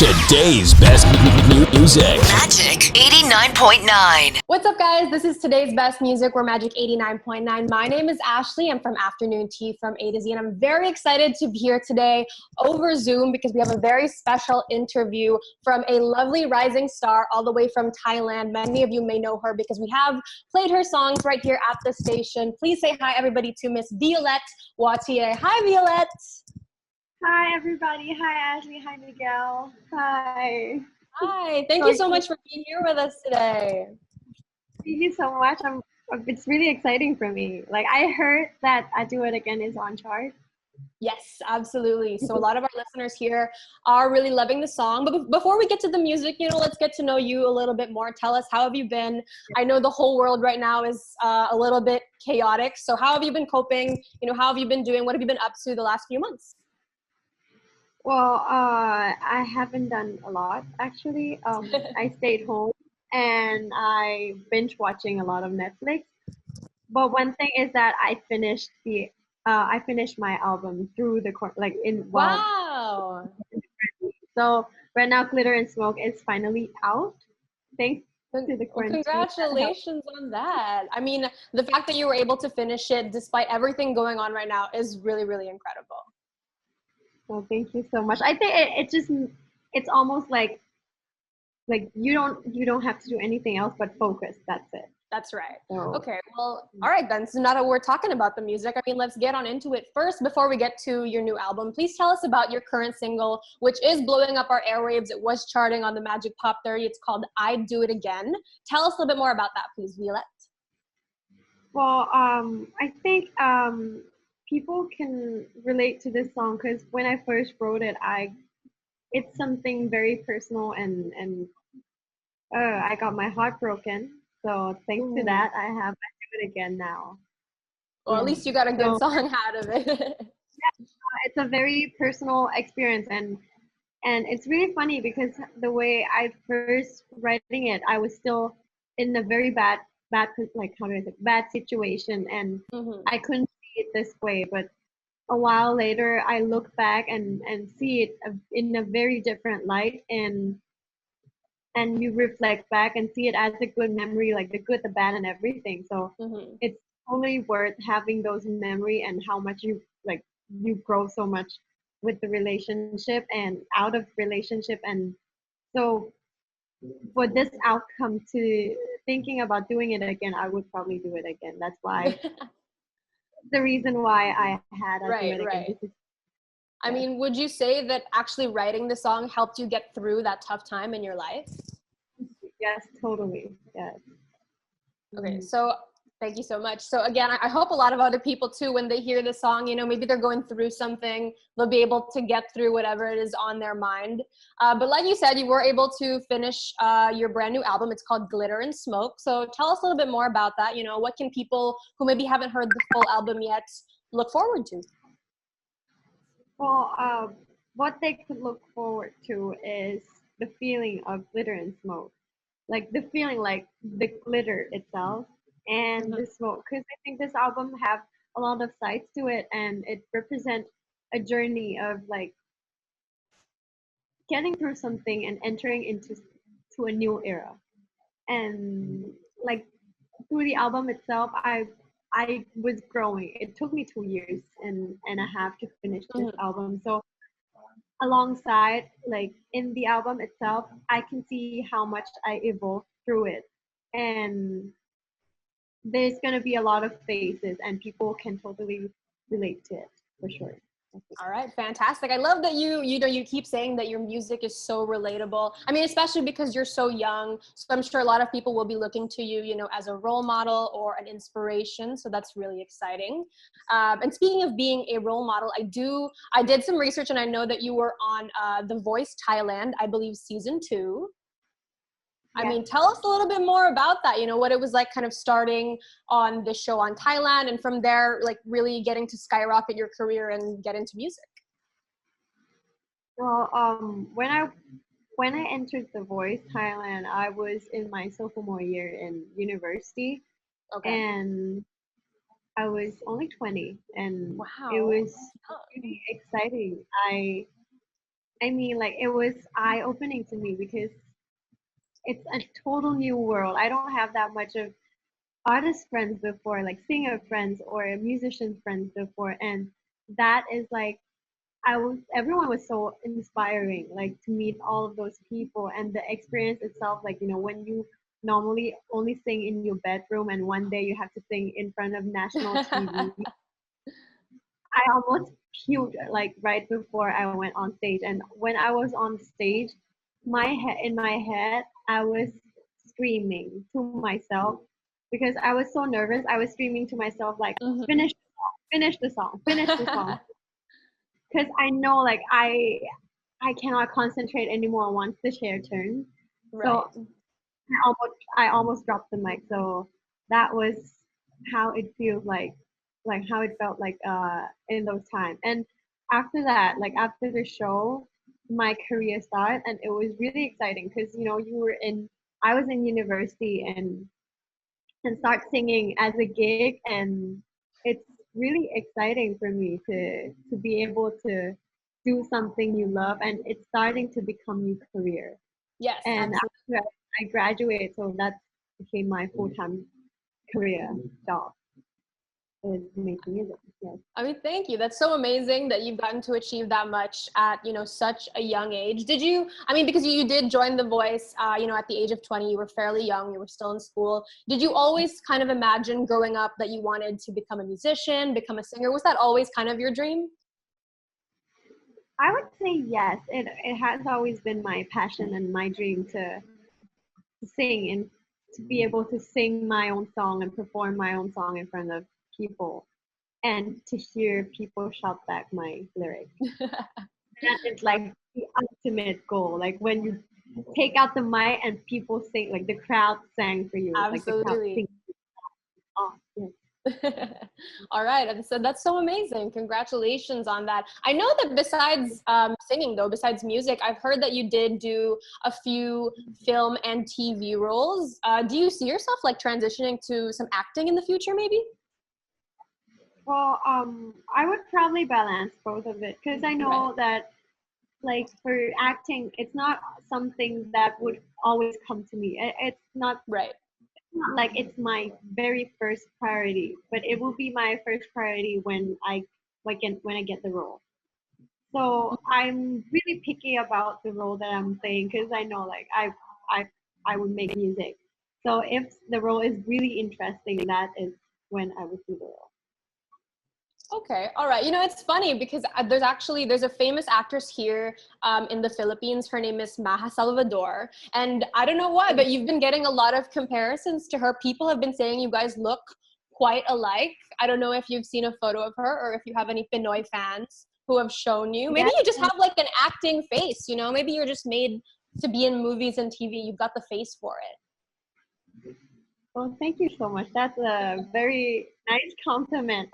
Today's best music. Magic 89.9. What's up, guys? This is today's best music. We're Magic 89.9. My name is Ashley. I'm from Afternoon Tea from A to Z, and I'm very excited to be here today over Zoom because we have a very special interview from a lovely rising star all the way from Thailand. Many of you may know her because we have played her songs right here at the station. Please say hi, everybody, to Miss Violette Wautier. Hi, Violette. Hi, everybody. Hi, Ashley. Hi, Miguel. Hi. Hi. Thank you so much for being here with us today. Thank you so much. It's really exciting for me. Like, I heard that I Do It Again is on chart. Yes, absolutely. So a lot of our listeners here are really loving the song. But before we get to the music, let's get to know you a little bit more. Tell us, how have you been? I know the whole world right now is a little bit chaotic. So how have you been coping? How have you been doing? What have you been up to the last few months? Well, I haven't done a lot, actually. I stayed home and I binge watching a lot of Netflix. But one thing is that I finished my album through the Wow. So right now, Glitter and Smoke is finally out. Thanks to the quarantine. Congratulations on that. I mean, the fact that you were able to finish it despite everything going on right now is really, really incredible. Well, thank you so much. I think it's almost like you don't have to do anything else but focus. That's it. That's right. So, okay, well, all right then. So now that we're talking about the music, let's get on into it. First, before we get to your new album, please tell us about your current single, which is blowing up our airwaves. It was charting on the Magic Pop 30. It's called I Do It Again. Tell us a little bit more about that, please, Violette. Well, I think people can relate to this song because when I first wrote it, it's something very personal and I got my heart broken. So thanks to that, I have I Do It Again now. Well, at least you got a good song out of it. Yeah, it's a very personal experience, and it's really funny because the way I first writing it, I was still in a very bad like how do I say bad situation, and I couldn't see it this way. But a while later, I look back and see it in a very different light, and you reflect back and see it as a good memory, like the good, the bad, and everything. So it's totally worth having those memory and how much you grow so much with the relationship and out of relationship. And so for this outcome to thinking about doing it again, I would probably do it again. That's why the reason why I had to do it again. Because, would you say that actually writing the song helped you get through that tough time in your life? Yes, totally. Yes. Okay, so thank you so much. So again, I hope a lot of other people too, when they hear the song, maybe they're going through something, they'll be able to get through whatever it is on their mind. But like you said, you were able to finish your brand new album. It's called Glitter and Smoke. So tell us a little bit more about that. What can people who maybe haven't heard the full album yet look forward to? Well, what they could look forward to is the feeling of glitter and smoke. Like the feeling like the glitter itself and the smoke. Because I think this album have a lot of sides to it, and it represents a journey of like getting through something and entering into a new era. And like through the album itself, I was growing. It took me 2 years and a half to finish this album. So alongside, like in the album itself, I can see how much I evolved through it. And there's going to be a lot of faces, and people can totally relate to it for sure. All right, fantastic. I love that you keep saying that your music is so relatable. Especially because you're so young. So I'm sure a lot of people will be looking to you, as a role model or an inspiration. So that's really exciting. And speaking of being a role model, I did some research, and I know that you were on the Voice Thailand, I believe season 2. Yeah. Tell us a little bit more about that, what it was like kind of starting on the show on Thailand, and from there, like really getting to skyrocket your career and get into music. Well, when I entered The Voice Thailand, I was in my sophomore year in university. Okay. And I was only 20, and wow, it was really exciting. I mean, like it was eye-opening to me because it's a total new world. I don't have that much of artist friends before, like singer friends or musician friends before, and that is like everyone was so inspiring, like to meet all of those people and the experience itself, like when you normally only sing in your bedroom and one day you have to sing in front of national TV. I almost puked like right before I went on stage. And when I was on stage, in my head, I was screaming to myself because I was so nervous. I was screaming to myself like, Mhm. finish the song, finish the song, finish the song. Because I know like I cannot concentrate anymore once the chair turns. Right. So I almost dropped the mic. So that was how it feels like how it felt like in those times. And after that, like after the show, my career started, and it was really exciting because I was in university and start singing as a gig, and it's really exciting for me to be able to do something you love, and it's starting to become your career. Yes, And absolutely. after I graduated, so that became my full-time career job is making music. Yes. I mean, thank you. That's so amazing that you've gotten to achieve that much at, such a young age. Did you, I mean, because you did join The Voice, at the age of 20, you were fairly young, you were still in school. Did you always kind of imagine growing up that you wanted to become a musician, become a singer? Was that always kind of your dream? I would say yes. It has always been my passion and my dream to sing and to be able to sing my own song and perform my own song in front of people and to hear people shout back my lyrics. That is like the ultimate goal. Like when you take out the mic and people sing, like the crowd sang for you, like the crowd Absolutely. sing. Oh, yes. All right. And so that's so amazing. Congratulations on that. I know that besides singing, though, besides music, I've heard that you did do a few film and TV roles. Do you see yourself like transitioning to some acting in the future, maybe? Well, I would probably balance both of it because I Right. know that, like, for acting, it's not something that would always come to me. Right. It's not like it's my very first priority, but it will be my first priority when when I get the role. So I'm really picky about the role that I'm playing because I know like I I would make music. So if the role is really interesting, that is when I would do the role. Okay, all right. It's funny because there's a famous actress here in the Philippines. Her name is Maha Salvador, and I don't know why, but you've been getting a lot of comparisons to her. People have been saying you guys look quite alike. I don't know if you've seen a photo of her or if you have any Pinoy fans who have shown you. Maybe Yes. you just have like an acting face. Maybe you're just made to be in movies and TV. You've got the face for it. Well, thank you so much. That's a very nice compliment.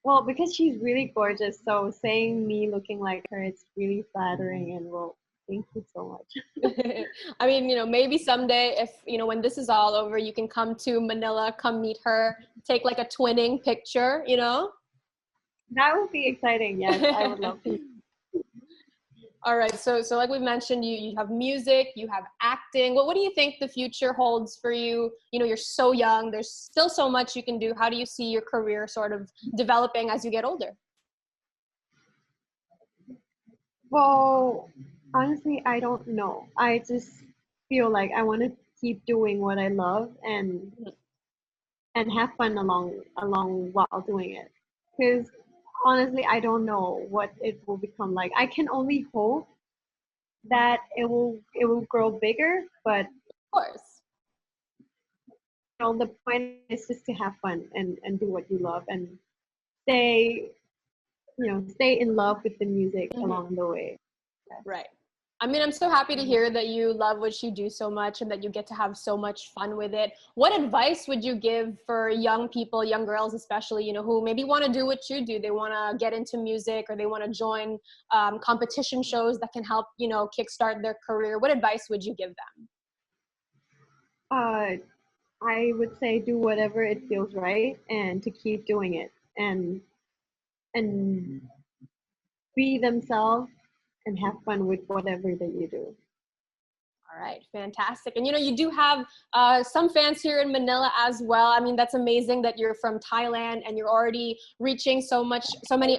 Well, because she's really gorgeous, so saying me looking like her, it's really flattering, and well, thank you so much. I mean, maybe someday if, when this is all over, you can come to Manila, come meet her, take like a twinning picture. That would be exciting. Yes, I would love to. All right. So like we mentioned, you have music, you have acting. What do you think the future holds for you? You're so young. There's still so much you can do. How do you see your career sort of developing as you get older? Well, honestly, I don't know. I just feel like I want to keep doing what I love and have fun along while doing it. Because honestly, I don't know what it will become like. I can only hope that it will grow bigger, but Of course. the point is just to have fun and do what you love and stay stay in love with the music Mhm. along the way. Yes. Right. I mean, I'm so happy to hear that you love what you do so much and that you get to have so much fun with it. What advice would you give for young people, young girls especially, who maybe want to do what you do? They want to get into music or they want to join competition shows that can help, kickstart their career. What advice would you give them? uh, I would say do whatever it feels right and to keep doing it and be themselves and have fun with whatever that you do. All right, fantastic. And you do have some fans here in Manila as well. I mean, that's amazing that you're from Thailand and you're already reaching so many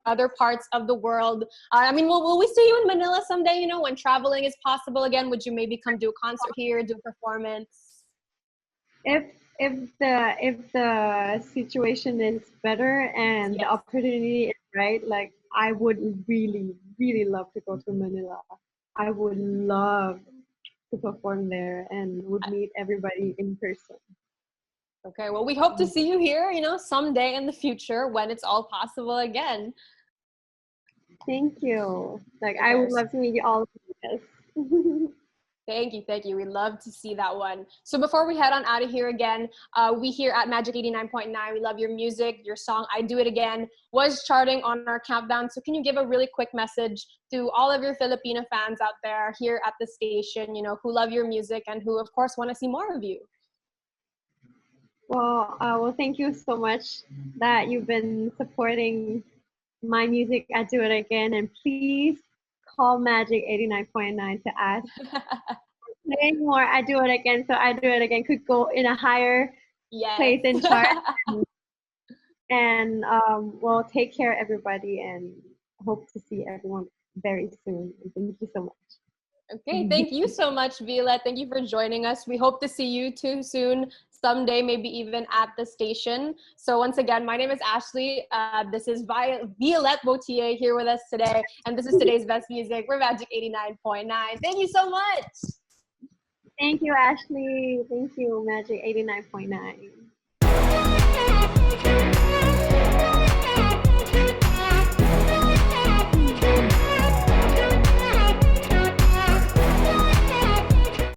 other parts of the world. I mean, will we see you in Manila someday, when traveling is possible again? Would you maybe come do a concert here, do a performance? If the situation is better and the Yes. opportunity is right, like I would really, really love to go to Manila. I would love to perform there and would meet everybody in person. Okay, well, we hope to see you here, someday in the future when it's all possible again. Thank you. Like I would Okay. love to meet you all. Yes. Thank you. We'd love to see that one. So before we head on out of here again, we here at Magic 89.9, we love your music. Your song, I Do It Again, was charting on our countdown. So can you give a really quick message to all of your Filipino fans out there here at the station, who love your music and who, of course, want to see more of you? Well, thank you so much that you've been supporting my music. I Do It Again, and please call Magic 89.9 to ask play more. I Do It Again, so I Do It Again could go in a higher Yes. place in chart. And well, take care, everybody, and hope to see everyone very soon. And thank you so much. Okay, thank you so much, Violette. Thank you for joining us. We hope to see you too soon, someday, maybe even at the station. So once again, my name is Ashley. This is Violette Wautier here with us today. And this is today's best music. We're Magic 89.9. Thank you so much. Thank you, Ashley. Thank you, Magic 89.9.